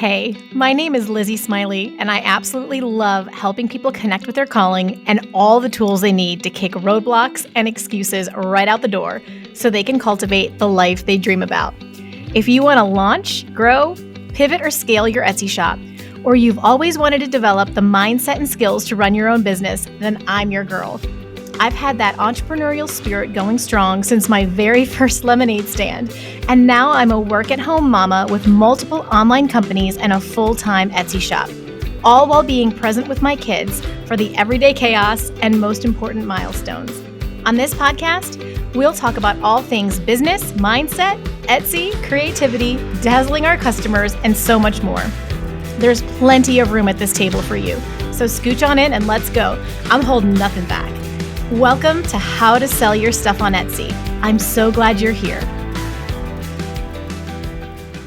Hey, my name is Lizzie Smiley, and I absolutely love helping people connect with their calling and all the tools they need to kick roadblocks and excuses right out the door so they can cultivate the life they dream about. If you want to launch, grow, pivot, or scale your Etsy shop, or you've always wanted to develop the mindset and skills to run your own business, then I'm your girl. I've had that entrepreneurial spirit going strong since my very first lemonade stand, and now I'm a work-at-home mama with multiple online companies and a full-time Etsy shop, all while being present with my kids for the everyday chaos and most important milestones. On this podcast, we'll talk about all things business, mindset, Etsy, creativity, dazzling our customers, and so much more. There's plenty of room at this table for you, so scooch on in and let's go. I'm holding nothing back. Welcome to How to Sell Your Stuff on Etsy. I'm so glad you're here.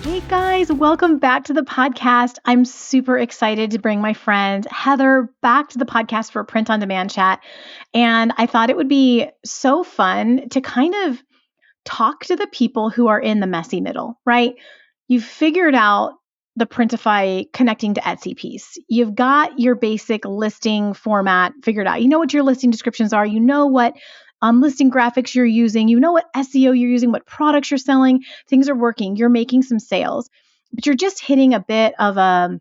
Hey guys, welcome back to the podcast. I'm super excited to bring my friend Heather back to the podcast for a print on demand chat. And I thought it would be so fun to kind of talk to the people who are in the messy middle, right? You've figured out the Printify connecting to Etsy piece. You've got your basic listing format figured out. You know what your listing descriptions are. You know what listing graphics you're using. You know what SEO you're using, what products you're selling. Things are working. You're making some sales, but you're just hitting a bit of a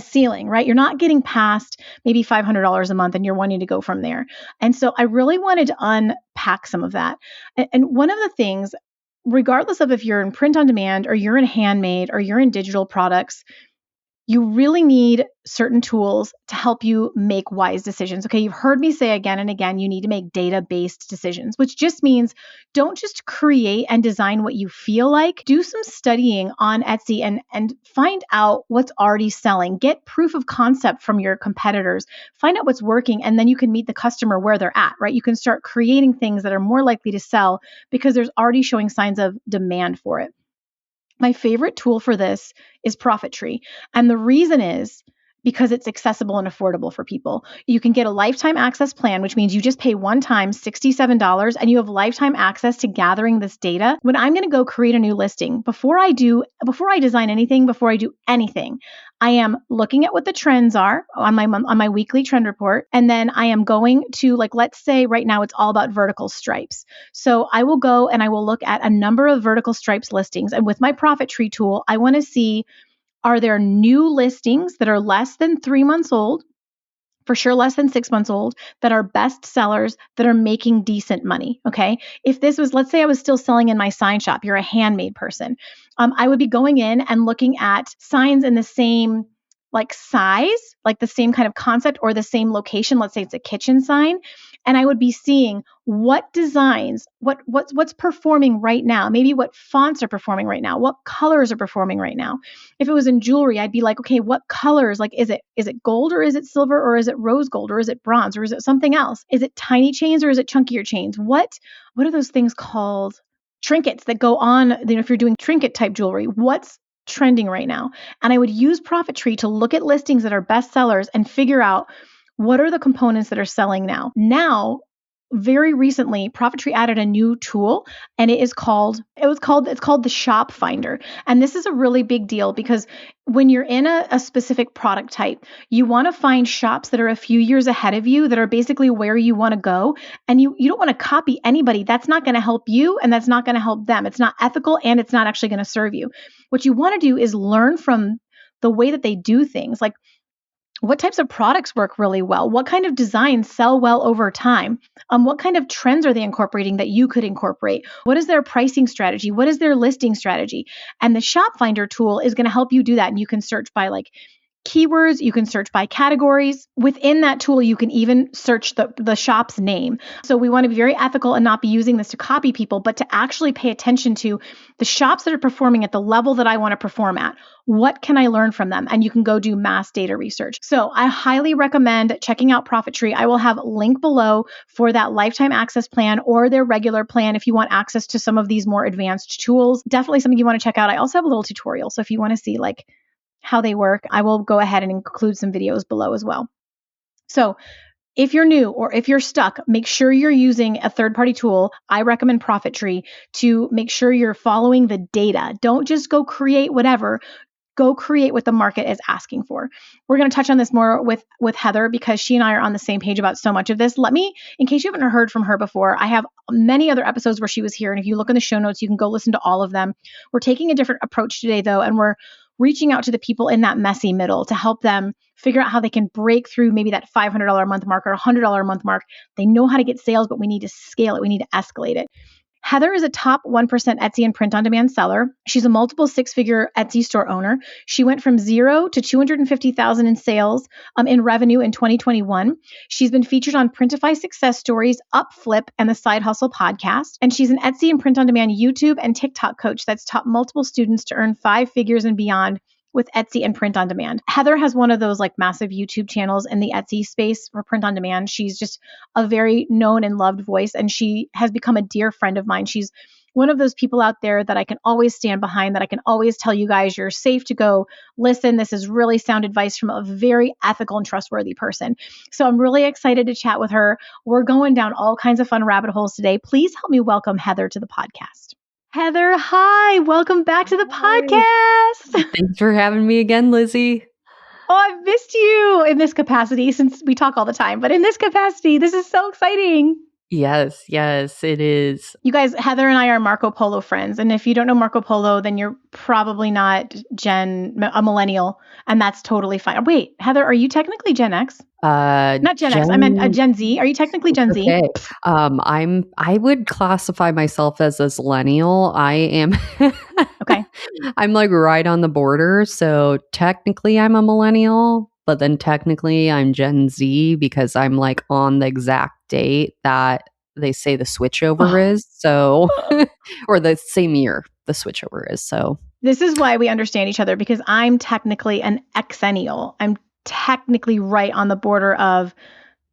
ceiling, right? You're not getting past maybe $500 a month and you're wanting to go from there. And so I really wanted to unpack some of that. And one of the things, regardless of if you're in print on demand or you're in handmade or you're in digital products, you really need certain tools to help you make wise decisions. Okay, you've heard me say again and again, you need to make data-based decisions, which just means don't just create and design what you feel like. Do some studying on Etsy and find out what's already selling. Get proof of concept from your competitors. Find out what's working, and then you can meet the customer where they're at, right? You can start creating things that are more likely to sell because there's already showing signs of demand for it. My favorite tool for this is Profit Tree. And the reason is because it's accessible and affordable for people. You can get a lifetime access plan, which means you just pay one time $67 and you have lifetime access to gathering this data. When I'm going to go create a new listing, before I design anything, before I do anything, I am looking at what the trends are on my weekly trend report. And then I am going to, like, let's say right now it's all about vertical stripes. So I will go and I will look at a number of vertical stripes listings. And with my Profit Tree tool, I want to see, are there new listings that are less than 3 months old, for sure less than 6 months old, that are best sellers, that are making decent money, okay? If this was, let's say I was still selling in my sign shop, you're a handmade person, I would be going in and looking at signs in the same like size, like the same kind of concept or the same location. Let's say it's a kitchen sign. And I would be seeing what designs, what's performing right now, maybe what fonts are performing right now, what colors are performing right now. If it was in jewelry, I'd be like, okay, what colors? Like, is it gold or is it silver or is it rose gold or is it bronze or is it something else? Is it tiny chains or is it chunkier chains? What are those things called? Trinkets that go on, if you're doing trinket type jewelry, what's trending right now? And I would use Profit Tree to look at listings that are best sellers and figure out what are the components that are selling now. Very recently, Profit Tree added a new tool, and it's called the Shop Finder. And this is a really big deal because when you're in a specific product type, you want to find shops that are a few years ahead of you, that are basically where you want to go. And you don't want to copy anybody. That's not going to help you, and that's not going to help them. It's not ethical, and it's not actually going to serve you. What you want to do is learn from the way that they do things. Like, what types of products work really well? What kind of designs sell well over time? What kind of trends are they incorporating that you could incorporate? What is their pricing strategy? What is their listing strategy? And the Shop Finder tool is going to help you do that. And you can search by like keywords, you can search by categories. Within that tool, you can even search the shop's name. So we want to be very ethical and not be using this to copy people, but to actually pay attention to the shops that are performing at the level that I want to perform at. What can I learn from them? And you can go do mass data research. So I highly recommend checking out Profit Tree. I will have a link below for that lifetime access plan or their regular plan if you want access to some of these more advanced tools. Definitely something you want to check out. I also have a little tutorial. So if you want to see like how they work, I will go ahead and include some videos below as well. So if you're new or if you're stuck, make sure you're using a third-party tool. I recommend Profit Tree to make sure you're following the data. Don't just go create whatever. go create what the market is asking for. We're going to touch on this more with Heather because she and I are on the same page about so much of this. Let me, in case you haven't heard from her before, I have many other episodes where she was here. And if you look in the show notes, you can go listen to all of them. We're taking a different approach today, though, and we're reaching out to the people in that messy middle to help them figure out how they can break through maybe that $500 a month mark or $100 a month mark. They know how to get sales, but we need to scale it. We need to escalate it. Heather is a top 1% Etsy and print on demand seller. She's a multiple six-figure Etsy store owner. She went from 0 to 250,000 in sales in revenue in 2021. She's been featured on Printify Success Stories, Upflip, and the Side Hustle podcast. And she's an Etsy and print on demand YouTube and TikTok coach that's taught multiple students to earn 5 figures and beyond with Etsy and print on demand. Heather has one of those like massive YouTube channels in the Etsy space for print on demand. She's just a very known and loved voice, and she has become a dear friend of mine. She's one of those people out there that I can always stand behind, that I can always tell you guys, you're safe to go listen. This is really sound advice from a very ethical and trustworthy person. So I'm really excited to chat with her. We're going down all kinds of fun rabbit holes today. Please help me welcome Heather to the podcast. Heather, hi. Welcome back to the podcast. Thanks for having me again, Lizzie. Oh, I've missed you in this capacity since we talk all the time. But in this capacity, this is so exciting. Yes, it is. You guys, Heather and I are Marco Polo friends. And if you don't know Marco Polo, then you're probably not a millennial. And that's totally fine. Wait, Heather, are you technically Gen X? Not Gen X. I meant a Gen Z. Are you technically Gen Z? Okay. I would classify myself as a millennial. I am. Okay. I'm like right on the border. So technically I'm a millennial, but then technically I'm Gen Z because I'm like on the exact date that they say the switchover is. So, or the same year the switchover is. So this is why we understand each other, because I'm technically an Xennial. I'm technically right on the border of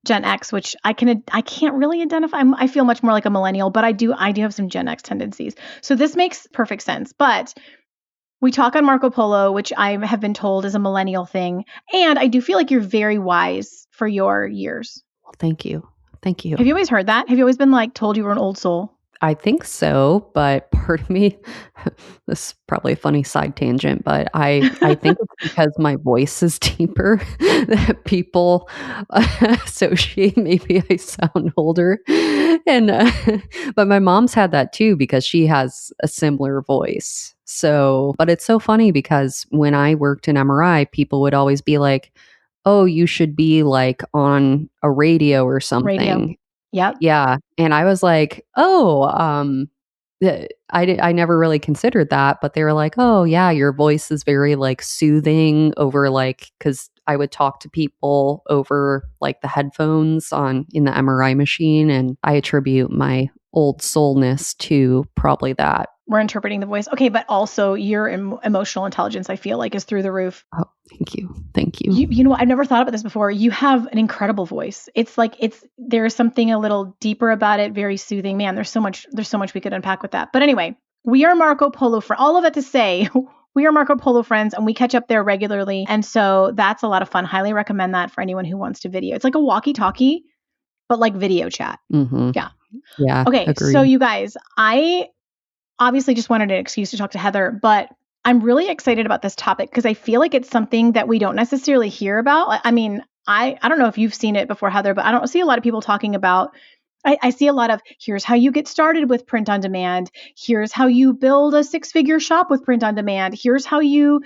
Gen X, which I can't really identify. I feel much more like a millennial, but I do have some Gen X tendencies. So this makes perfect sense. But we talk on Marco Polo, which I have been told is a millennial thing. And I do feel like you're very wise for your years. Well, thank you. Thank you. Have you always heard that? Have you always been like told you were an old soul? I think so, but part of me, this is probably a funny side tangent, but I think it's because my voice is deeper that people associate maybe I sound older. And but my mom's had that too because she has a similar voice. So, but it's so funny because when I worked in MRI, people would always be like, "Oh, you should be like on a radio or something." Radio. Yep. Yeah. And I was like, I never really considered that, but they were like, "Oh yeah, your voice is very like soothing over like," because I would talk to people over like the headphones in the MRI machine. And I attribute my old soulness to probably that. We're interpreting the voice. Okay. But also your emotional intelligence, I feel like, is through the roof. Oh, thank you. Thank you. You know, I've never thought about this before. You have an incredible voice. It's like, there's something a little deeper about it. Very soothing. Man, there's so much we could unpack with that. But anyway, we are Marco Polo for all of that to say. We are Marco Polo friends and we catch up there regularly. And so that's a lot of fun. Highly recommend that for anyone who wants to video. It's like a walkie-talkie, but like video chat. Mm-hmm. Yeah. Yeah. Okay. Agreed. So you guys, I obviously just wanted an excuse to talk to Heather, but I'm really excited about this topic because I feel like it's something that we don't necessarily hear about. I mean, I don't know if you've seen it before, Heather, but I don't see a lot of people talking about. I see a lot of, here's how you get started with print on demand. Here's how you build a 6-figure shop with print on demand. Here's how you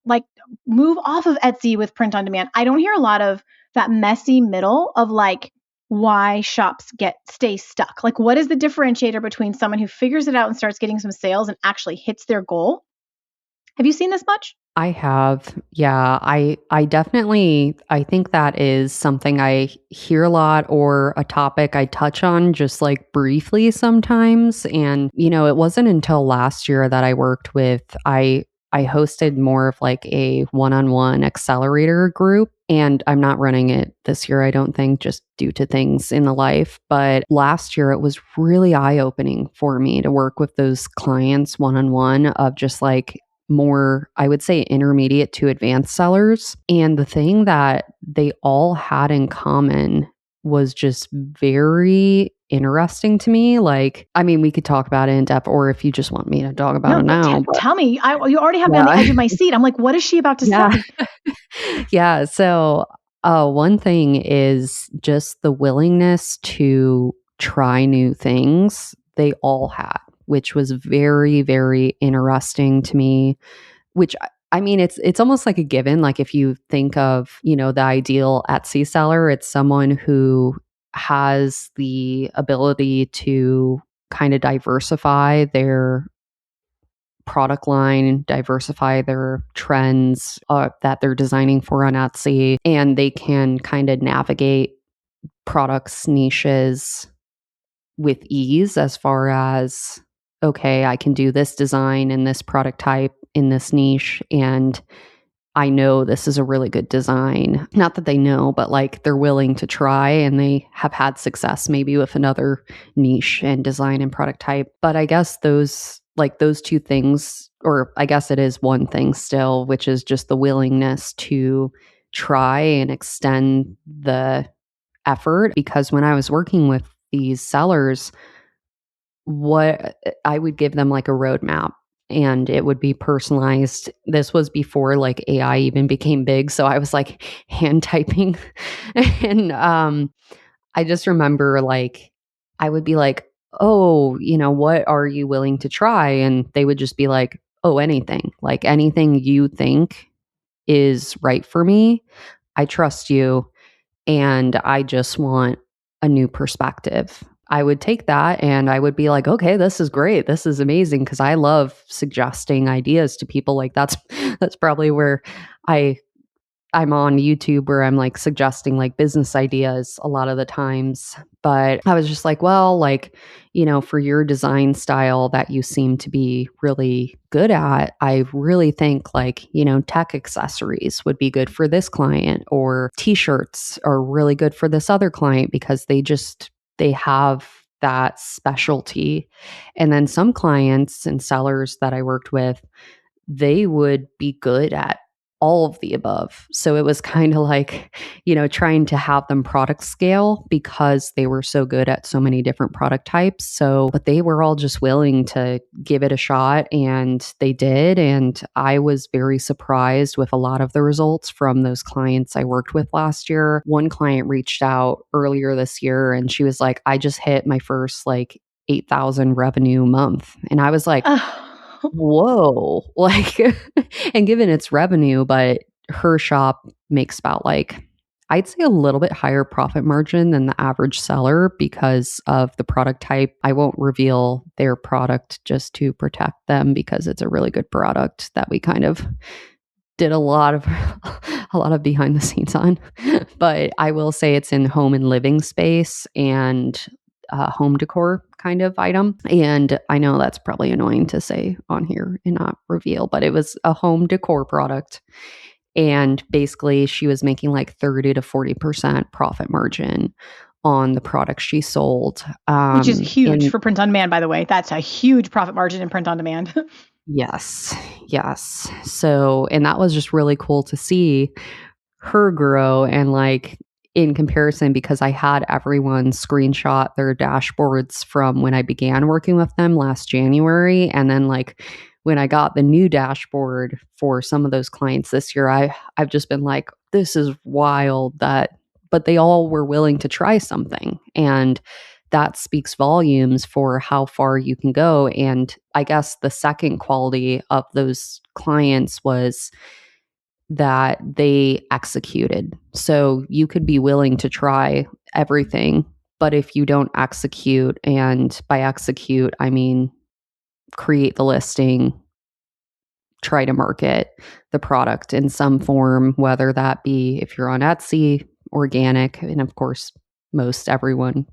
like move off of Etsy with print on demand. I don't hear a lot of that messy middle of like why shops stay stuck. Like, what is the differentiator between someone who figures it out and starts getting some sales and actually hits their goal? Have you seen this much? I have. Yeah, I definitely, I think that is something I hear a lot or a topic I touch on just like briefly sometimes. And, you know, it wasn't until last year that I worked with, I hosted more of like a one-on-one accelerator group. And I'm not running it this year, I don't think, just due to things in the life. But last year, it was really eye-opening for me to work with those clients one-on-one of just like more, I would say, intermediate to advanced sellers. And the thing that they all had in common was just very interesting to me. Like, I mean, we could talk about it in depth, or if you just want me to talk about No, it now. But tell me. You already have me on the yeah, edge of my seat. I'm like, what is she about to yeah, say? yeah. So, one thing is just the willingness to try new things. They all had, which was very, very interesting to me. Which I mean, it's almost like a given. Like if you think of, the ideal Etsy seller, it's someone who has the ability to kind of diversify their product line, diversify their trends that they're designing for on Etsy, and they can kind of navigate products niches with ease as far as, okay, I can do this design and this product type in this niche, and I know this is a really good design. Not that they know, but like they're willing to try, and they have had success maybe with another niche and design and product type. But I guess those two things, or I guess it is one thing still, which is just the willingness to try and extend the effort. Because when I was working with these sellers, what I would give them like a roadmap, and it would be personalized. This was before like AI even became big. So I was like hand typing. And I just remember like I would be like, oh, what are you willing to try? And they would just be like, oh, anything. Like anything you think is right for me. I trust you, and I just want a new perspective. I would take that and I would be like, okay, this is great. This is amazing, because I love suggesting ideas to people. Like that's probably where I I'm on YouTube, where I'm like suggesting like business ideas a lot of the times. But I was just like, well, like, for your design style that you seem to be really good at, I really think like, tech accessories would be good for this client, or t-shirts are really good for this other client because they have that specialty. And then some clients and sellers that I worked with, they would be good at all of the above. So it was kind of like, trying to have them product scale because they were so good at so many different product types. So, but they were all just willing to give it a shot, and they did. And I was very surprised with a lot of the results from those clients I worked with last year. One client reached out earlier this year, and she was like, I just hit my first like 8,000 revenue month. And I was like, Oh. whoa, like, and given its revenue, but her shop makes about like, I'd say a little bit higher profit margin than the average seller because of the product type. I won't reveal their product just to protect them, because it's a really good product that we kind of did a lot of a lot of behind the scenes on. But I will say it's in home and living space and home decor kind of item. And I know that's probably annoying to say on here and not reveal, but it was a home decor product. And basically, she was making like 30 to 40% profit margin on the products she sold. Which is huge And for print on demand, by the way. That's a huge profit margin in print on demand. yes, yes. So, and that was just really cool to see her grow. And like, in comparison, because I had everyone screenshot their dashboards from when I began working with them last January. And then like when I got the new dashboard for some of those clients this year, I've just been like, this is wild that, but they all were willing to try something. And that speaks volumes for how far you can go. And I guess the second quality of those clients was that they executed. So you could be willing to try everything, but if you don't execute, and by execute, I mean create the listing, try to market the product in some form, whether that be, if you're on Etsy, organic, and of course, most everyone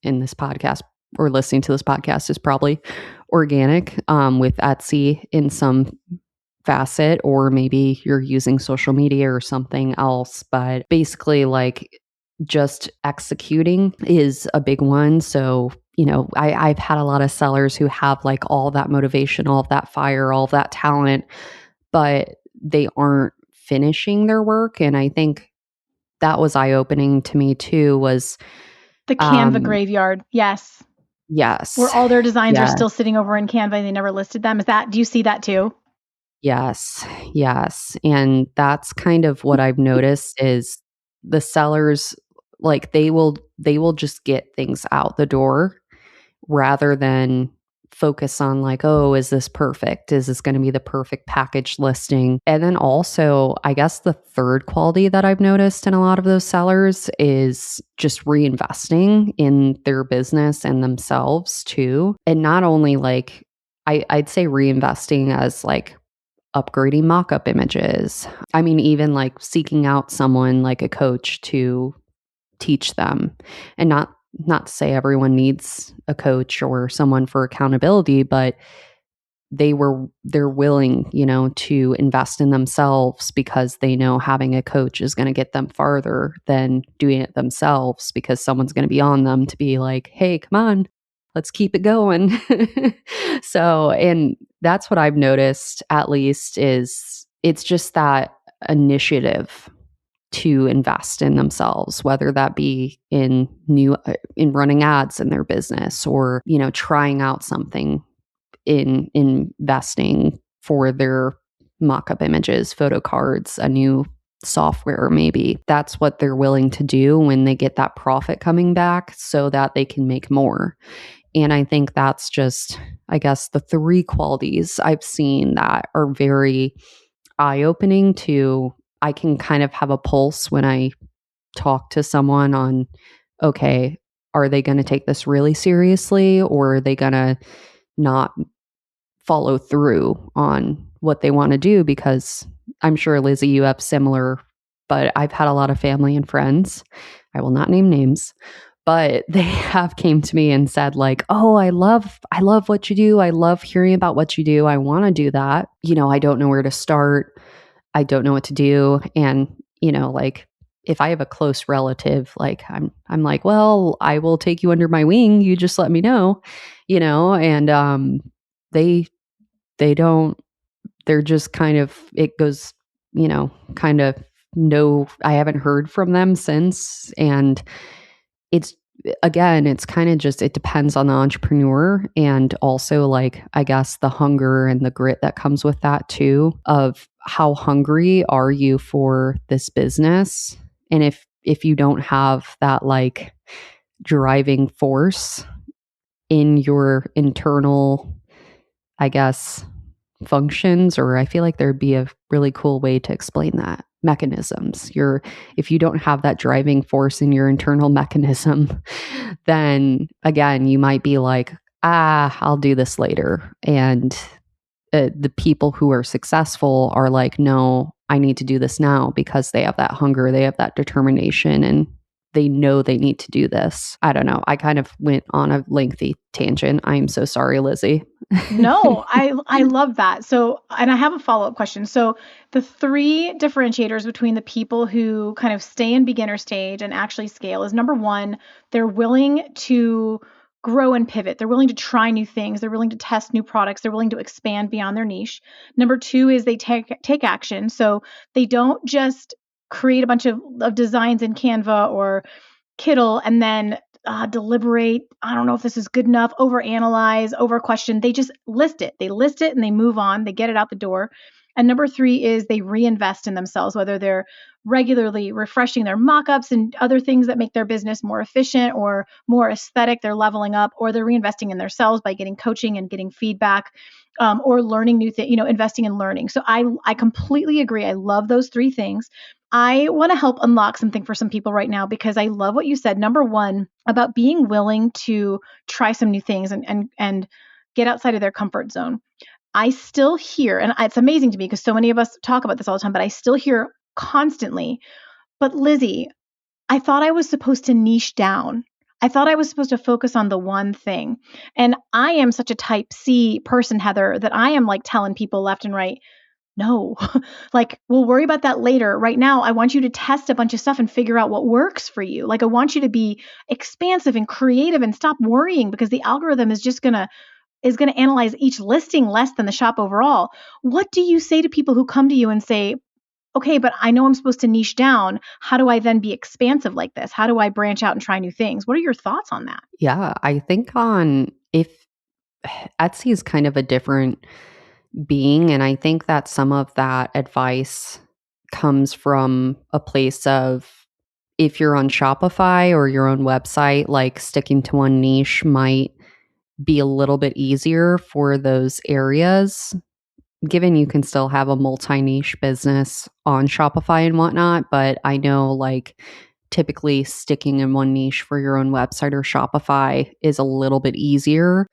in this podcast or listening to this podcast is probably organic, with Etsy in some facet, or maybe you're using social media or something else. But basically, like, just executing is a big one. So, I've had a lot of sellers who have like all that motivation, all of that fire, all of that talent, but they aren't finishing their work. And I think that was eye opening to me too, was The Canva Um, graveyard. Yes. Where yes. all their designs are Yes. still sitting over in Canva and they never listed them. Do you see that too? Yes. Yes. And that's kind of what I've noticed is the sellers, like, they will just get things out the door rather than focus on like, oh, is this perfect? Is this going to be the perfect package listing? And then also, I guess the third quality that I've noticed in a lot of those sellers is just reinvesting in their business and themselves too. And not only like, I'd say reinvesting as like upgrading mock-up images. I mean, even like seeking out someone like a coach to teach them, and not to say everyone needs a coach or someone for accountability, but they're willing, to invest in themselves because they know having a coach is going to get them farther than doing it themselves, because someone's going to be on them to be like, hey, come on, let's keep it going. So, and that's what I've noticed, at least, is it's just that initiative to invest in themselves, whether that be in running ads in their business, or trying out something in investing for their mock-up images, photo cards, a new software. Maybe that's what they're willing to do when they get that profit coming back so that they can make more. And I think that's just, I guess, the three qualities I've seen that are very eye-opening to. I can kind of have a pulse when I talk to someone on, okay, are they going to take this really seriously, or are they going to not follow through on what they want to do? Because I'm sure, Lizzie, you have similar, but I've had a lot of family and friends, I will not name names, but they have came to me and said like, oh, I love what you do. I love hearing about what you do. I want to do that. I don't know where to start. I don't know what to do. And, like, if I have a close relative, like I'm like, well, I will take you under my wing. You just let me know, and they they don't, they're just kind of, it goes, kind of, no, I haven't heard from them since. And it's, again, it's kind of just, it depends on the entrepreneur, and also, like, I guess the hunger and the grit that comes with that too, of how hungry are you for this business. And if you don't have that like driving force in your internal, I guess, functions, or I feel like there'd be a really cool way to explain that, mechanisms. If you don't have that driving force in your internal mechanism, then again, you might be like, I'll do this later. And the people who are successful are like, no, I need to do this now, because they have that hunger, they have that determination, and they know they need to do this. I don't know. I kind of went on a lengthy tangent. I'm so sorry, Lizzie. No, I love that. So, and I have a follow-up question. So, the three differentiators between the people who kind of stay in beginner stage and actually scale is, number one, they're willing to grow and pivot. They're willing to try new things. They're willing to test new products. They're willing to expand beyond their niche. Number two is they take action. So, they don't just create a bunch of designs in Canva or Kittle and then deliberate. I don't know if this is good enough, overanalyze, over question. They just list it. They list it and they move on. They get it out the door. And number three is they reinvest in themselves, whether they're regularly refreshing their mock-ups and other things that make their business more efficient or more aesthetic. They're leveling up, or they're reinvesting in themselves by getting coaching and getting feedback, or learning new things, investing in learning. So I completely agree. I love those three things. I want to help unlock something for some people right now, because I love what you said. Number one, about being willing to try some new things and get outside of their comfort zone. I still hear, and it's amazing to me because so many of us talk about this all the time, but I still hear constantly, but Lizzie, I thought I was supposed to niche down. I thought I was supposed to focus on the one thing. And I am such a type C person, Heather, that I am like telling people left and right, no, like, we'll worry about that later. Right now, I want you to test a bunch of stuff and figure out what works for you. Like, I want you to be expansive and creative and stop worrying, because the algorithm is just going to analyze each listing less than the shop overall. What do you say to people who come to you and say, okay, but I know I'm supposed to niche down. How do I then be expansive like this? How do I branch out and try new things? What are your thoughts on that? Yeah, I think on if Etsy is kind of a different being, and I think that some of that advice comes from a place of if you're on Shopify or your own website, like sticking to one niche might be a little bit easier for those areas, given you can still have a multi-niche business on Shopify and whatnot. But I know like typically sticking in one niche for your own website or Shopify is a little bit easier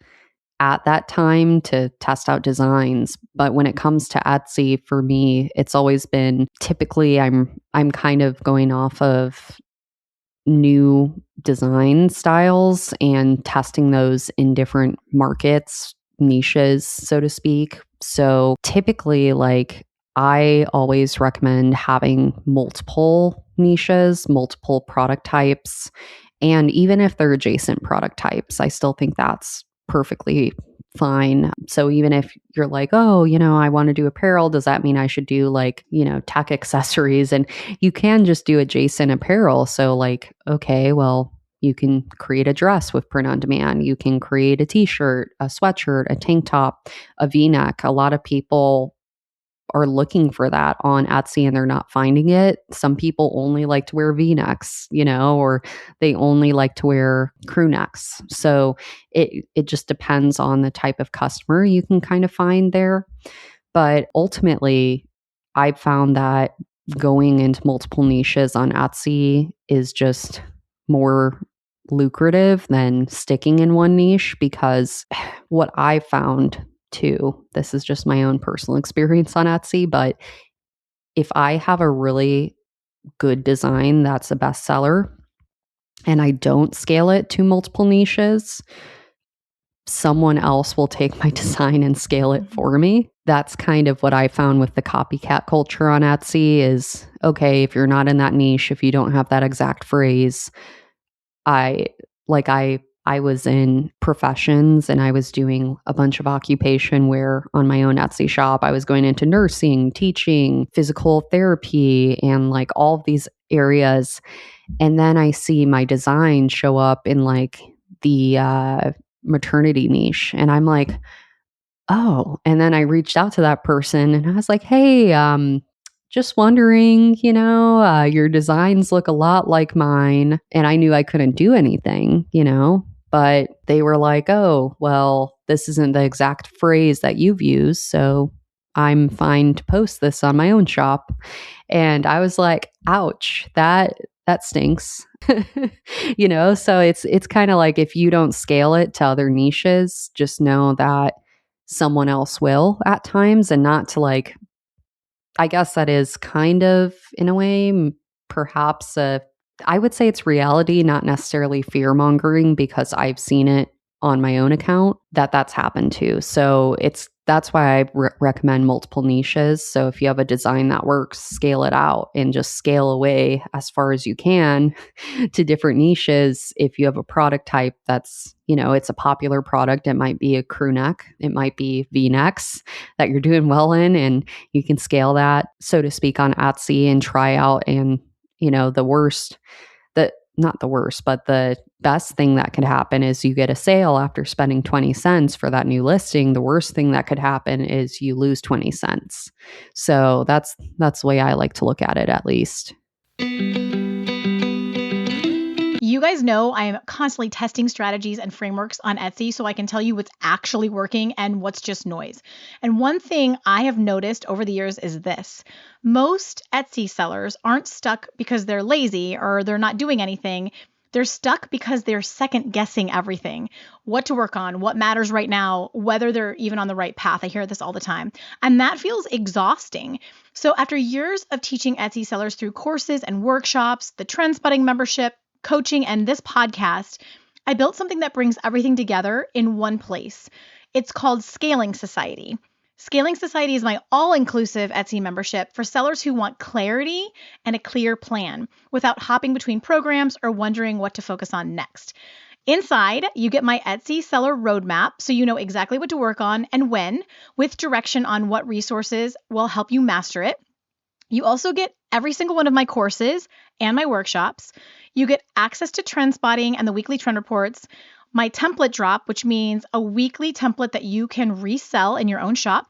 at that time to test out designs. But when it comes to Etsy, for me, it's always been typically I'm kind of going off of new design styles and testing those in different markets, niches, so to speak. So typically, like, I always recommend having multiple niches, multiple product types. And even if they're adjacent product types, I still think that's perfectly fine. So even if you're like, oh, I want to do apparel, does that mean I should do like, tech accessories? And you can just do adjacent apparel. So, like, okay, well, you can create a dress with print on demand. You can create a t shirt, a sweatshirt, a tank top, a v neck. A lot of people are looking for that on Etsy and they're not finding it. Some people only like to wear v-necks, or they only like to wear crew necks. So it just depends on the type of customer you can kind of find there. But ultimately, I've found that going into multiple niches on Etsy is just more lucrative than sticking in one niche, because what I found too, this is just my own personal experience on Etsy, but if I have a really good design that's a bestseller and I don't scale it to multiple niches, someone else will take my design and scale it for me. That's kind of what I found with the copycat culture on Etsy is, okay, if you're not in that niche, if you don't have that exact phrase, I I was in professions and I was doing a bunch of occupation where on my own Etsy shop, I was going into nursing, teaching, physical therapy, and like all of these areas. And then I see my design show up in like the maternity niche. And I'm like, oh. And then I reached out to that person and I was like, hey, just wondering, your designs look a lot like mine. And I knew I couldn't do anything, but they were like, oh, well, this isn't the exact phrase that you've used. So I'm fine to post this on my own shop. And I was like, ouch, that stinks. So it's kind of like if you don't scale it to other niches, just know that someone else will at times, and not to like, I guess that is kind of in a way perhaps I would say it's reality, not necessarily fear mongering, because I've seen it on my own account that's happened too. So that's why I recommend multiple niches. So if you have a design that works, scale it out and just scale away as far as you can to different niches. If you have a product type that's, it's a popular product, it might be a crew neck, it might be V-necks that you're doing well in, and you can scale that, so to speak, on Etsy and try out. And, not the worst, but the best thing that could happen is you get a sale after spending 20 cents for that new listing. The worst thing that could happen is you lose 20 cents. So that's the way I like to look at it, at least. You guys know I am constantly testing strategies and frameworks on Etsy so I can tell you what's actually working and what's just noise. And one thing I have noticed over the years is this. Most Etsy sellers aren't stuck because they're lazy or they're not doing anything. They're stuck because they're second guessing everything, what to work on, what matters right now, whether they're even on the right path. I hear this all the time. And that feels exhausting. So after years of teaching Etsy sellers through courses and workshops, the trend spotting membership, coaching, and this podcast, I built something that brings everything together in one place. It's called Scaling Society. Scaling Society is my all-inclusive Etsy membership for sellers who want clarity and a clear plan without hopping between programs or wondering what to focus on next. Inside, you get my Etsy seller roadmap so you know exactly what to work on and when, with direction on what resources will help you master it. You also get every single one of my courses and my workshops. You get access to trend spotting and the weekly trend reports, my template drop, which means a weekly template that you can resell in your own shop,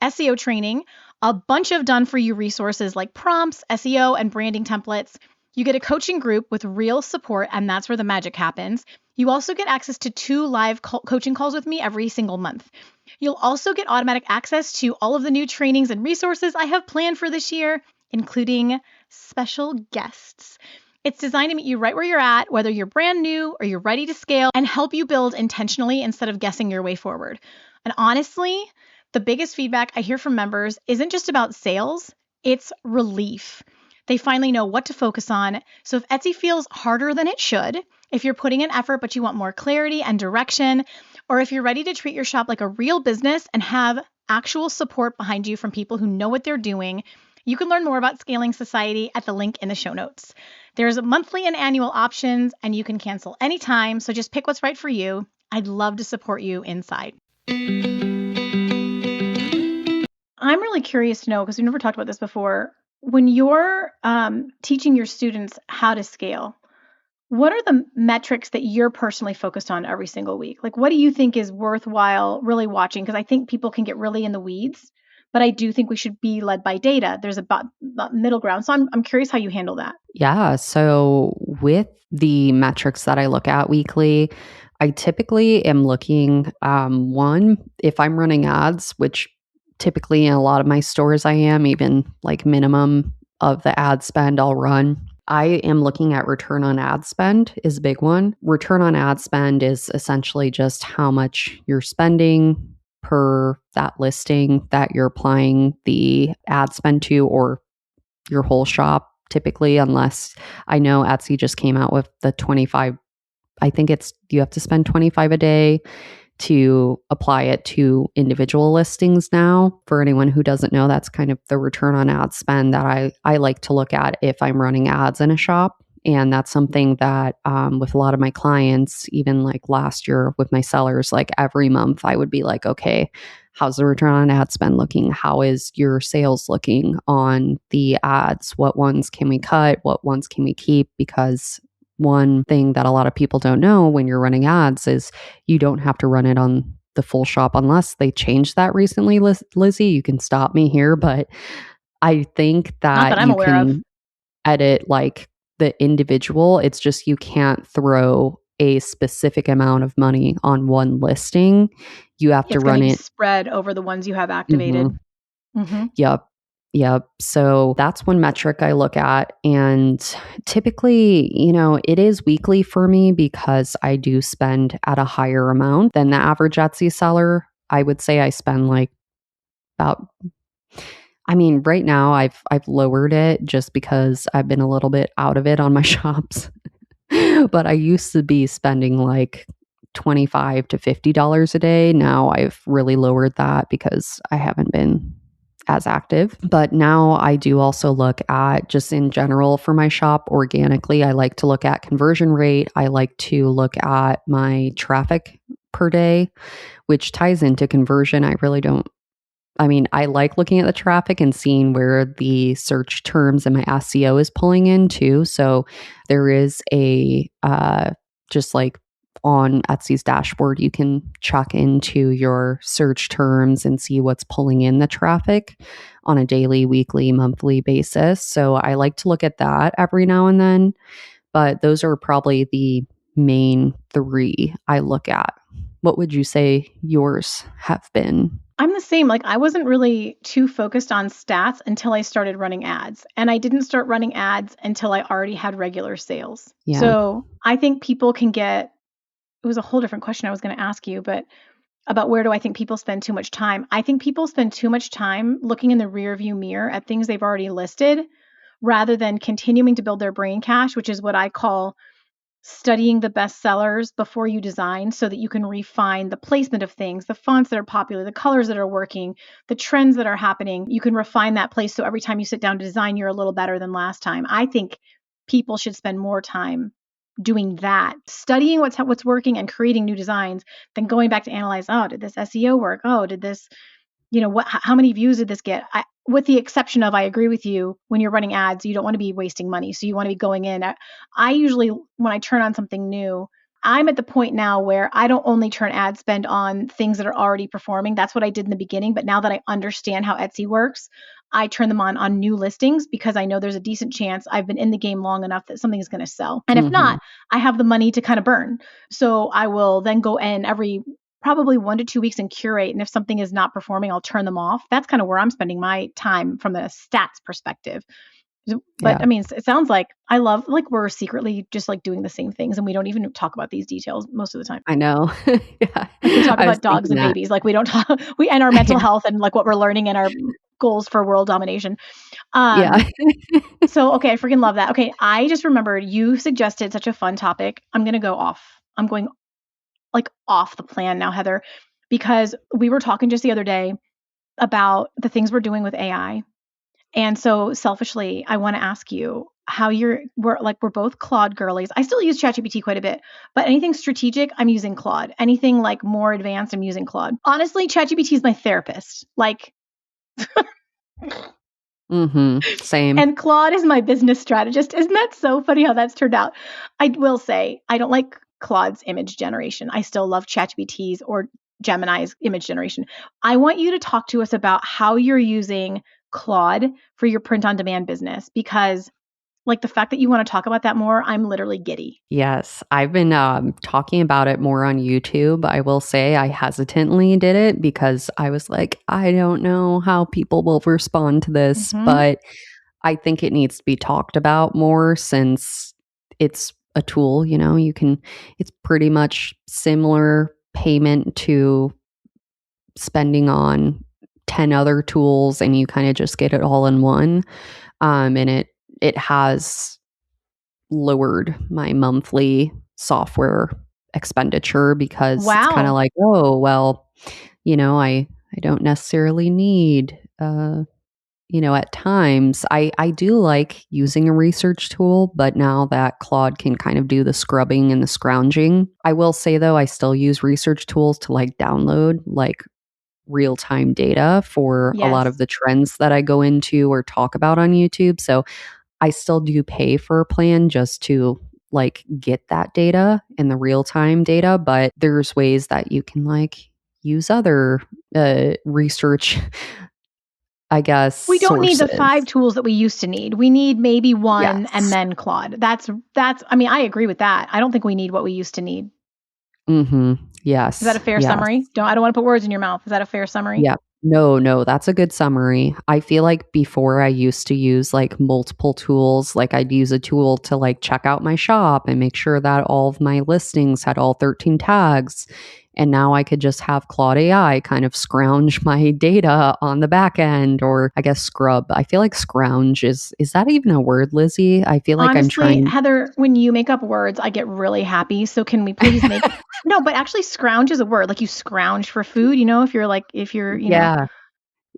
SEO training, a bunch of done for you resources like prompts, SEO, and branding templates. You get a coaching group with real support, and that's where the magic happens. You also get access to 2 live coaching calls with me every single month. You'll also get automatic access to all of the new trainings and resources I have planned for this year, including special guests. It's designed to meet you right where you're at, whether you're brand new or you're ready to scale, and help you build intentionally instead of guessing your way forward. And honestly, the biggest feedback I hear from members isn't just about sales, it's relief. They finally know what to focus on. So if Etsy feels harder than it should, if you're putting in effort but you want more clarity and direction, or if you're ready to treat your shop like a real business and have actual support behind you from people who know what they're doing, you can learn more about Scaling Society at the link in the show notes. There's monthly and annual options, and you can cancel anytime, so just pick what's right for you. I'd love to support you inside. I'm really curious to know, because we've never talked about this before, when you're teaching your students how to scale, what are the metrics that you're personally focused on every single week? Like, what do you think is worthwhile really watching? Because I think people can get really in the weeds, but I do think we should be led by data. There's a middle ground. So I'm curious how you handle that. Yeah. So with the metrics that I look at weekly, I typically am looking, one, if I'm running ads, which typically in a lot of my stores I am, even like minimum of the ad spend I'll run. I am looking at return on ad spend is a big one. Return on ad spend is essentially just how much you're spending per that listing that you're applying the ad spend to, or your whole shop typically, unless I know Etsy just came out with the 25. I think it's you have to spend 25 a day to apply it to individual listings now. For anyone who doesn't know, that's kind of the return on ad spend that I like to look at if I'm running ads in a shop. And that's something that with a lot of my clients, even like last year with my sellers, like every month I would be like, okay, how's the return on ad spend looking? How is your sales looking on the ads? What ones can we cut? What ones can we keep? Because one thing that a lot of people don't know when you're running ads is you don't have to run it on the full shop unless they changed that recently, Lizzie. You can stop me here, but I think Not that that I'm you aware of. can edit like the individual. It's just you can't throw a specific amount of money on one listing. You have to It's going to run be it. spread over the ones you have Mhm. activated. Mm-hmm. Yep. Yep. So that's one metric I look at. And typically, it is weekly for me because I do spend at a higher amount than the average Etsy seller. I would say I spend like about, right now I've lowered it just because I've been a little bit out of it on my shops. But I used to be spending like $25 to $50 a day. Now I've really lowered that because I haven't been as active. But now I do also look at just in general for my shop organically. I like to look at conversion rate. I like to look at my traffic per day, which ties into conversion. I like looking at the traffic and seeing where the search terms and my SEO is pulling in too. So there is just like on Etsy's dashboard, you can check into your search terms and see what's pulling in the traffic on a daily, weekly, monthly basis. So I like to look at that every now and then, but those are probably the main three I look at. What would you say yours have been? I'm the same. Like, I wasn't really too focused on stats until I started running ads. And I didn't start running ads until I already had regular sales. Yeah. So I think people can get, it was a whole different question I was going to ask you, but about where do I think people spend too much time? I think people spend too much time looking in the rear view mirror at things they've already listed rather than continuing to build their brain cache, which is what I call studying the best sellers before you design so that you can refine the placement of things, the fonts that are popular, the colors that are working, the trends that are happening. You can refine that place so every time you sit down to design, you're a little better than last time. I think people should spend more time doing that, studying what's working and creating new designs than going back to analyze, oh, did this SEO work? Oh, did this, how many views did this get? with the exception of, I agree with you, when you're running ads, you don't want to be wasting money. So you want to be going in. I usually, when I turn on something new, I'm at the point now where I don't only turn ad spend on things that are already performing. That's what I did in the beginning. But now that I understand how Etsy works, I turn them on new listings because I know there's a decent chance I've been in the game long enough that something is going to sell. And if not, I have the money to kind of burn. So I will then go in every probably 1 to 2 weeks and curate. And if something is not performing, I'll turn them off. That's kind of where I'm spending my time from a stats perspective. But Yeah. I mean, it sounds like I love, like, we're secretly just like doing the same things and we don't even talk about these details most of the time. I know. Yeah. Like we talk I was about dogs thinking and that. babies. Like we don't talk, and our mental health and like what we're learning and our goals for world domination. Yeah. So, okay, I freaking love that. Okay, I just remembered you suggested such a fun topic. I'm going to go off. I'm going like off the plan now, Heather, because we were talking just the other day about the things we're doing with AI. And so selfishly, I want to ask you how we're both Claude girlies. I still use ChatGPT quite a bit, but anything strategic, I'm using Claude. Anything like more advanced, I'm using Claude. Honestly, ChatGPT is my therapist. Like, Same. and Claude is my business strategist. Isn't that so funny how that's turned out? I will say, I don't like Claude's image generation. I still love ChatGPT's or Gemini's image generation. I want you to talk to us about how you're using Claude for your print on demand business, because like the fact that you want to talk about that more, I'm literally giddy. Yes, I've been talking about it more on YouTube. I will say I hesitantly did it because I was like, I don't know how people will respond to this, Mm-hmm. but I think it needs to be talked about more since it's a tool, it's pretty much similar payment to spending on 10 other tools and you kind of just get it all in one. And it has lowered my monthly software expenditure because it's kind of Wow. like, oh, well, I don't necessarily need at times I do like using a research tool, but now that Claude can kind of do the scrubbing and the scrounging, I will say though, I still use research tools to like download like real-time data for a lot of Yes. the trends that I go into or talk about on YouTube. So I still do pay for a plan just to like get that data and the real-time data, but there's ways that you can like use other research, I guess, We don't need the sources. 5 tools that we used to need. We need maybe one and Yes. then Claude. That's I mean, I agree with that. I don't think we need what we used to need. Is that Yes. a fair Yes. summary? I don't want to put words in your mouth. Is that a fair summary? Yeah. No, that's a good summary. I feel like before I used to use like multiple tools, like I'd use a tool to like check out my shop and make sure that all of my listings had all 13 tags. And now I could just have Claude AI kind of scrounge my data on the back end, or I guess scrub. I feel like scrounge is that even a word, Lizzie? I feel like I'm Honestly, trying. Heather, when you make up words, I get really happy. So can we please make No, but actually scrounge is a word. Like you scrounge for food, if you're. Yeah.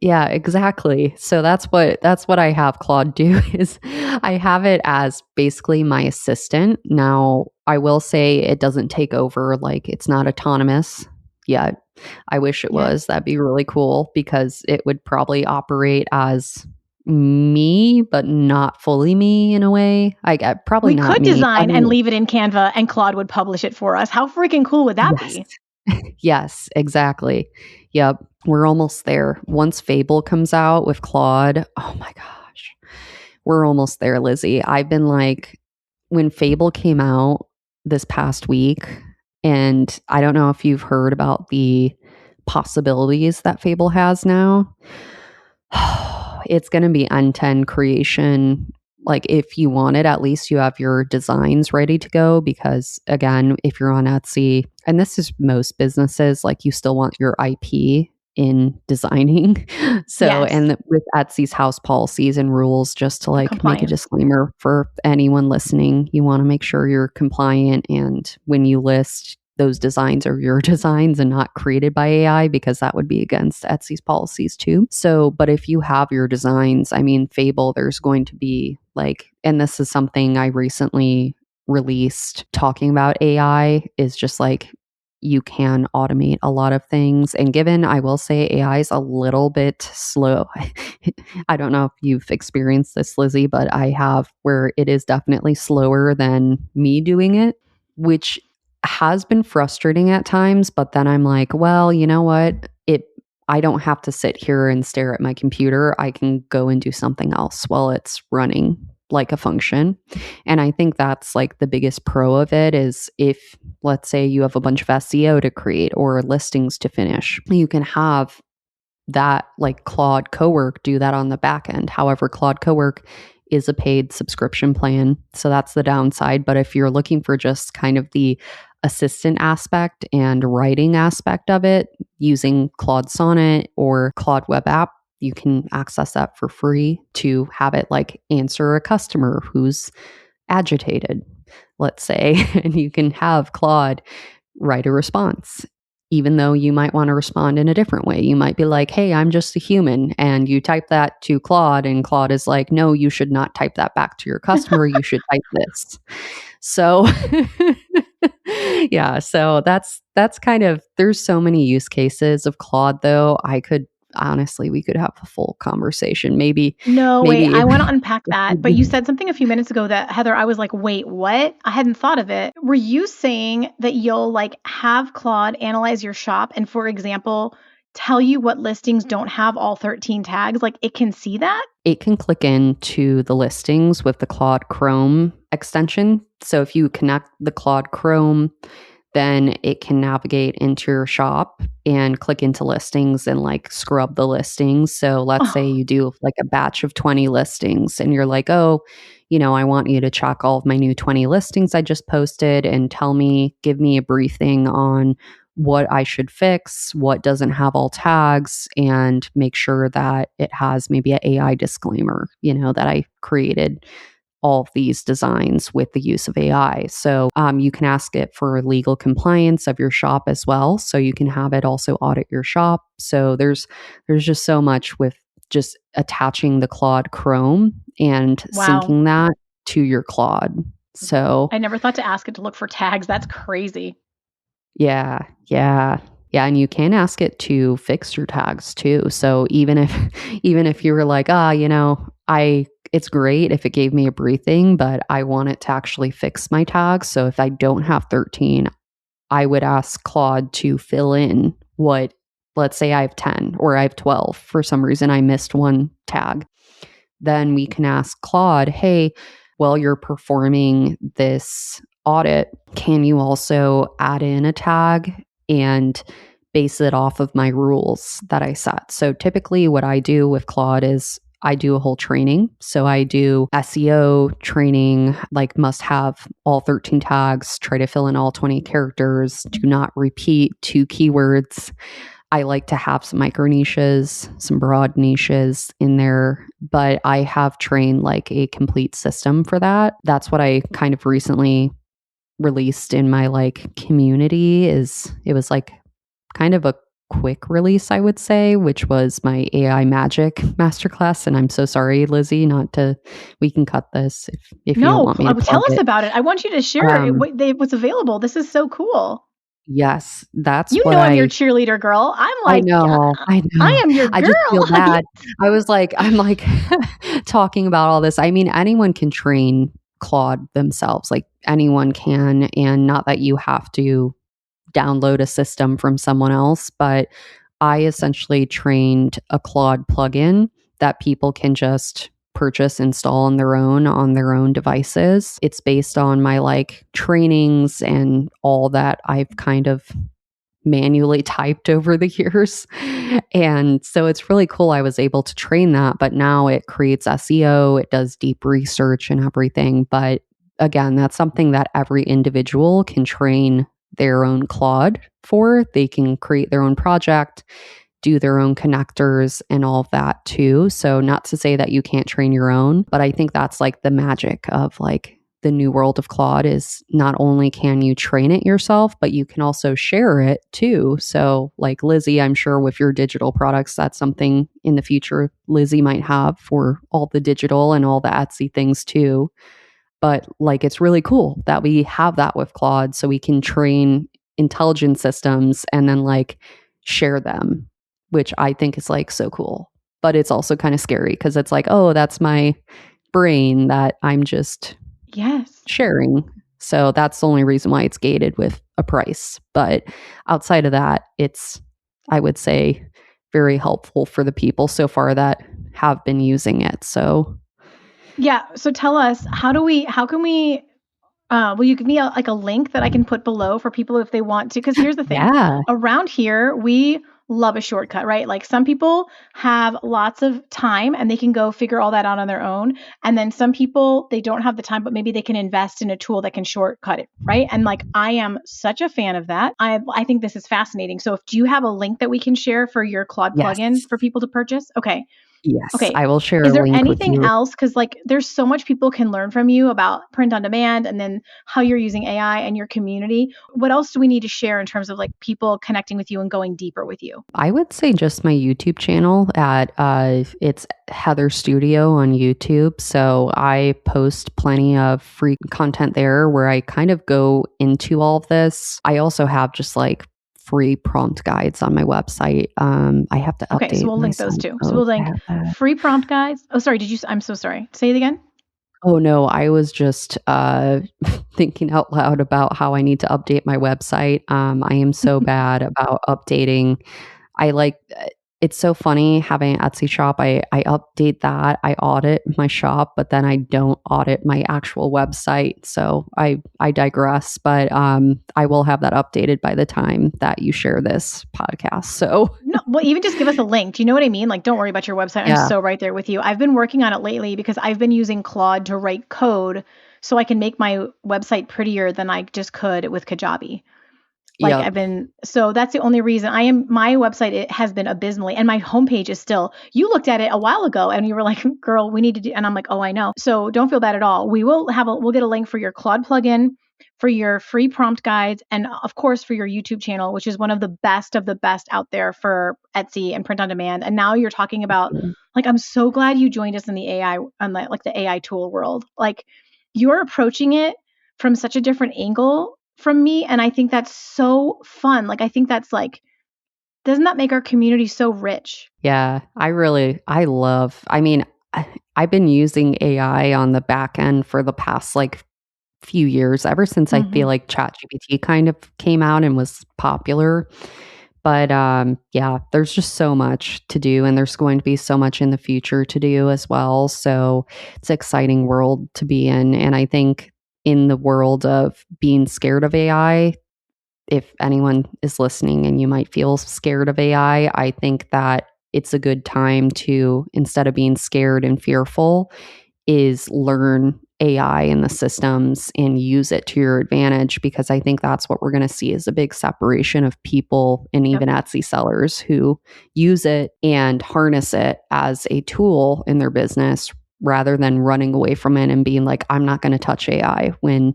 Yeah, exactly. So that's what I have Claude do is I have it as basically my assistant. Now, I will say it doesn't take over, like it's not autonomous yet. I wish it Yet. was. That'd be really cool because it would probably operate as me, but not fully me in a way. I get probably We not could me. I design and mean, leave it in Canva and Claude would publish it for us. How freaking cool would that yes. be? Yes, exactly. Yep, we're almost there. Once Fable comes out with Claude, oh my gosh, we're almost there, Lizzie. I've been like, when Fable came out this past week, and I don't know if you've heard about the possibilities that Fable has now. It's going to be N10 creation. Like, if you want it, at least you have your designs ready to go. Because, again, if you're on Etsy, and this is most businesses, like, you still want your IP in designing. So, Yes. and with Etsy's house policies and rules, just to like make a Compliance. disclaimer for anyone listening, you want to make sure you're compliant. And when you list, those designs are your designs and not created by AI, because that would be against Etsy's policies too. So, but if you have your designs, I mean, Fable, there's going to be like, and this is something I recently released talking about AI, is just like you can automate a lot of things. And given, I will say, AI is a little bit slow. I don't know if you've experienced this, Lizzie, but I have, where it is definitely slower than me doing it, which has been frustrating at times. But then I'm like, well, you know what? I don't have to sit here and stare at my computer. I can go and do something else while it's running like a function. And I think that's like the biggest pro of it is if, let's say, you have a bunch of SEO to create or listings to finish, you can have that like Claude Cowork do that on the back end. However, Claude Cowork is a paid subscription plan. So that's the downside. But if you're looking for just kind of the assistant aspect and writing aspect of it using Claude Sonnet or Claude Web App, you can access that for free to have it like answer a customer who's agitated, let's say, and you can have Claude write a response. Even though you might want to respond in a different way. You might be like, hey, I'm just a human. And you type that to Claude, and Claude is like, no, you should not type that back to your customer. You should type this. So, yeah, so that's kind of, there's so many use cases of Claude, though. I could honestly, we could have a full conversation. No, wait, Maybe I if, want to unpack that. But you said something a few minutes ago that, Heather, I was like, wait, what? I hadn't thought of it. Were you saying that you'll like have Claude analyze your shop and, for example, tell you what listings don't have all 13 tags? Like it can see that? it can click into the listings with the Claude Chrome extension. So if you connect the Claude Chrome, then it can navigate into your shop and click into listings and like scrub the listings. So let's say Oh, you do like a batch of 20 listings and you're like, oh, I want you to check all of my new 20 listings I just posted and give me a briefing on what I should fix, what doesn't have all tags, and make sure that it has maybe an AI disclaimer, that I created all of these designs with the use of AI. So you can ask it for legal compliance of your shop as well. So you can have it also audit your shop. So there's just so much with just attaching the Claude Chrome and wow. syncing that to your Claude. So I never thought to ask it to look for tags. That's crazy. yeah, yeah. Yeah, and you can ask it to fix your tags too. So even if even if you were like, I it's great if it gave me a briefing, but I want it to actually fix my tags. So if I don't have 13, I would ask Claude to fill in what, let's say I have 10 or I have 12. For some reason I missed one tag. Then we can ask Claude, hey, while you're performing this audit, can you also add in a tag and base it off of my rules that I set? So typically, what I do with Claude is I do a whole training. So I do SEO training, like must have all 13 tags, try to fill in all 20 characters, do not repeat 2 keywords. I like to have some micro niches, some broad niches in there, but I have trained like a complete system for that. That's what I kind of recently released in my like community. Is it was like kind of a quick release, I would say, which was my AI magic masterclass. And I'm so sorry, Lizzie, not to, we can cut this if you don't No, want me to plug tell us it. about it. I want you to share it, Um, what's available. This is so cool. yes, that's You what know I'm your cheerleader girl. I'm I like, know, I I know. am your I just feel girl. bad. I'm like talking about all this. I mean, anyone can train Claude themselves. Like anyone can, and not that you have to download a system from someone else, but I essentially trained a Claude plugin that people can just purchase, install on their own devices. It's based on my like trainings and all that I've kind of manually typed over the years. And so it's really cool I was able to train that, but now it creates SEO, it does deep research and everything. But again, that's something that every individual can train their own Claude for. They can create their own project, do their own connectors and all of that too. So not to say that you can't train your own, but I think that's like the magic of like the new world of Claude is not only can you train it yourself, but you can also share it too. So like Lizzie, I'm sure with your digital products, that's something in the future Lizzie might have for all the digital and all the Etsy things too. But like it's really cool that we have that with Claude so we can train intelligent systems and then like share them, which I think is like so cool. But it's also kind of scary because it's like, oh, that's my brain that I'm just Yes. sharing. So that's the only reason why it's gated with a price. But outside of that, it's, I would say, very helpful for the people so far that have been using it. So, Yeah. So tell us, how can we, will you give me like a link that I can put below for people if they want to? Because here's the thing, yeah, around here, we love a shortcut, right? Like some people have lots of time and they can go figure all that out on their own. And then some people, they don't have the time, but maybe they can invest in a tool that can shortcut it, right? And like I am such a fan of that. I think this is fascinating. So do you have a link that we can share for your Claude plugin yes, for people to purchase? Okay. yes. Okay. I will share Is a there link with anything you. else? Because like there's so much people can learn from you about print on demand and then how you're using AI and your community. What else do we need to share in terms of like people connecting with you and going deeper with you? I would say just my YouTube channel at it's Heather Studio on YouTube. So I post plenty of free content there where I kind of go into all of this. I also have just like free prompt guides on my website. I have to Okay, so update we'll my link those site. too. So Oh, we'll I link have that. free prompt guides. Oh, sorry. I'm so sorry. Say it again. Oh no, I was just thinking out loud about how I need to update my website. I am so bad about updating. I like it's so funny having an Etsy shop. I update that. I audit my shop, but then I don't audit my actual website. So I digress, but I will have that updated by the time that you share this podcast. So No, well, even just give us a link. Do you know what I mean? Like, don't worry about your website. I'm yeah. so right there with you. I've been working on it lately because I've been using Claude to write code so I can make my website prettier than I just could with Kajabi. Like Yep. so that's the only reason my website, it has been abysmally, and my homepage is still, you looked at it a while ago and you were like, girl, we need to do, and I'm like, oh, I know. So don't feel bad at all. We'll get a link for your Claude plugin, for your free prompt guides, and of course for your YouTube channel, which is one of the best out there for Etsy and print on demand. And now you're talking about, like, I'm so glad you joined us in the AI, on the AI tool world. Like you're approaching it from such a different angle from me. And I think that's so fun. Like, I think that's like, doesn't that make our community so rich? Yeah, I love, I mean, I've been using AI on the back end for the past like few years, ever since I feel Hmm. like ChatGPT kind of came out and was popular. But yeah, there's just so much to do, and there's going to be so much in the future to do as well. So it's an exciting world to be in. And I think in the world of being scared of AI, if anyone is listening and you might feel scared of AI, I think that it's a good time to, instead of being scared and fearful, is learn AI and the systems and use it to your advantage, because I think that's what we're going to see is a big separation of people and Yep. even Etsy sellers who use it and harness it as a tool in their business rather than running away from it and being like, I'm not going to touch AI, when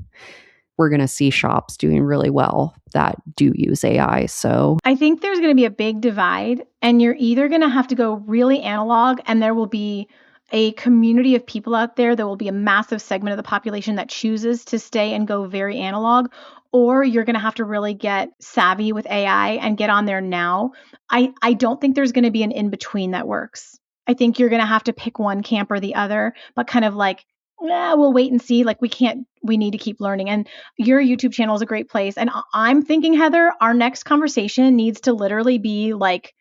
we're going to see shops doing really well that do use AI. So, I think there's going to be a big divide, and you're either going to have to go really analog, and there will be a community of people out there. There will be a massive segment of the population that chooses to stay and go very analog, or you're going to have to really get savvy with AI and get on there now. I don't think there's going to be an in between that works. I think you're going to have to pick one camp or the other, but kind of like, we'll wait and see. Like we need to keep learning. And your YouTube channel is a great place. And I'm thinking, Heather, our next conversation needs to literally be like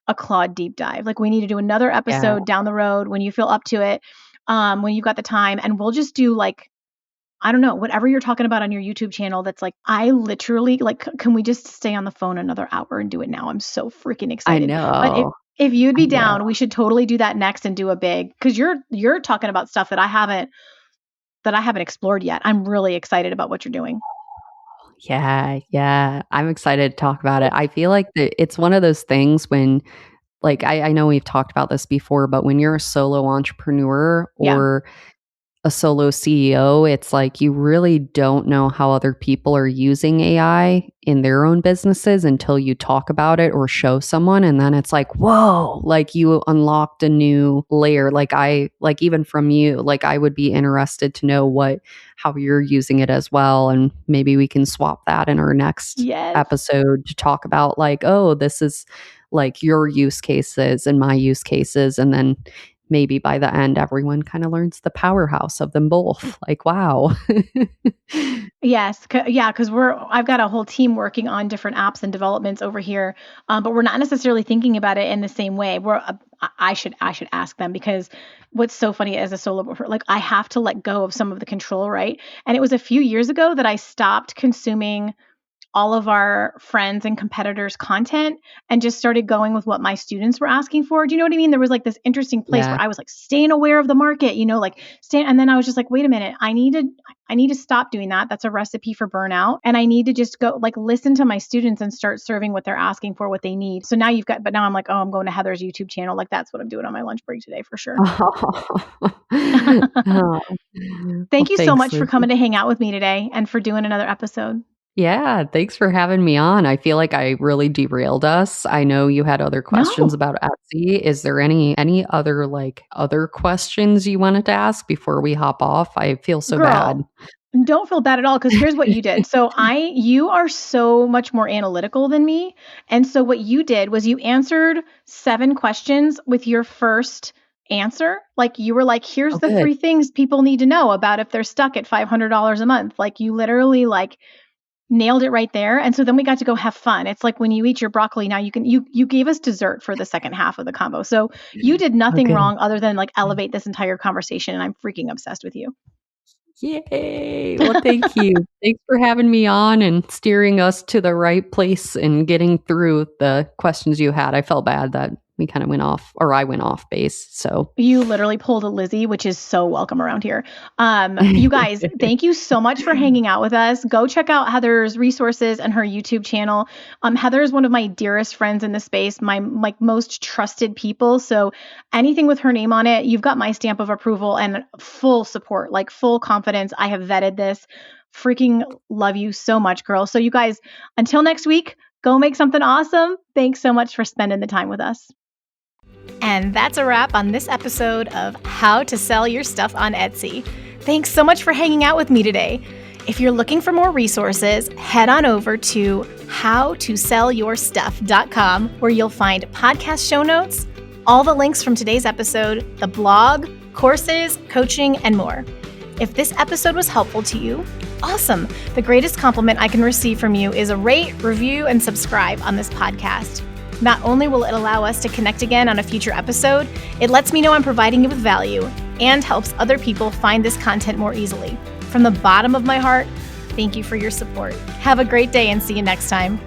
a Claude deep dive. Like we need to do another yeah, episode down the road when you feel up to it, when you've got the time, and we'll just do like, I don't know, whatever you're talking about on your YouTube channel. That's like, I literally like, can we just stay on the phone another hour and do it now? I'm so freaking I excited. But know. if you'd I be know. down, we should totally do that next and do a big, because you're talking about stuff that I haven't explored yet. I'm really excited about what you're doing. Yeah, yeah. I'm excited to talk about it. I feel like it's one of those things when, like, I know we've talked about this before, but when you're a solo entrepreneur Yeah. or a solo CEO, it's like you really don't know how other people are using AI in their own businesses until you talk about it or show someone. And then it's like, whoa, like you unlocked a new layer. Like even from you, like I would be interested to know how you're using it as well. And maybe we can swap that in our next Yes. episode to talk about like, oh, this is like your use cases and my use cases. And then maybe by the end, everyone kind of learns the powerhouse of them both. Like, wow. Yes, yeah, because I've got a whole team working on different apps and developments over here, but we're not necessarily thinking about it in the same way. I should ask them because what's so funny as a like I have to let go of some of the control, right? And it was a few years ago that I stopped consuming all of our friends and competitors' content and just started going with what my students were asking for. Do you know what I mean? There was like this interesting place Yeah. where I was like staying aware of the market, like and then I was just like, wait a minute, I need to stop doing that. That's a recipe for burnout. And I need to just go like listen to my students and start serving what they're asking for, what they need. So but now I'm like, oh, I'm going to Heather's YouTube channel. Like that's what I'm doing on my lunch break today for sure. Oh. Thank Well, you so thanks, much for Lizzie. coming to hang out with me today and for doing another episode. Yeah, thanks for having me on. I feel like I really derailed us. I know you had other questions No, about Etsy. Is there any other other questions you wanted to ask before we hop off? I feel so bad. girl, don't feel bad at all because here's what you did. You are so much more analytical than me. And so what you did was you answered 7 questions with your first answer. Like you were like, here's Oh, the good. 3 things people need to know about if they're stuck at $500 a month. Like you literally like nailed it right there. And so then we got to go have fun. It's like when you eat your broccoli, now you gave us dessert for the second half of the combo. So you did Oh, nothing good. wrong other than like elevate this entire conversation. And I'm freaking obsessed with you. Yay. Well, thank you. Thanks for having me on and steering us to the right place and getting through the questions you had. I felt bad that we kind of went off, or I went off base. So, You literally pulled a Lizzie, which is so welcome around here. You guys, thank you so much for hanging out with us. Go check out Heather's resources and her YouTube channel. Heather is one of my dearest friends in the space, my like most trusted people. So anything with her name on it, you've got my stamp of approval and full support, like full confidence. I have vetted this. Freaking love you so much, girl. So you guys, until next week, go make something awesome. Thanks so much for spending the time with us. And that's a wrap on this episode of How to Sell Your Stuff on Etsy. Thanks so much for hanging out with me today. If you're looking for more resources, head on over to howtosellyourstuff.com where you'll find podcast show notes, all the links from today's episode, the blog, courses, coaching, and more. If this episode was helpful to you, awesome. The greatest compliment I can receive from you is a rate, review, and subscribe on this podcast. Not only will it allow us to connect again on a future episode, it lets me know I'm providing you with value and helps other people find this content more easily. From the bottom of my heart, thank you for your support. Have a great day and see you next time.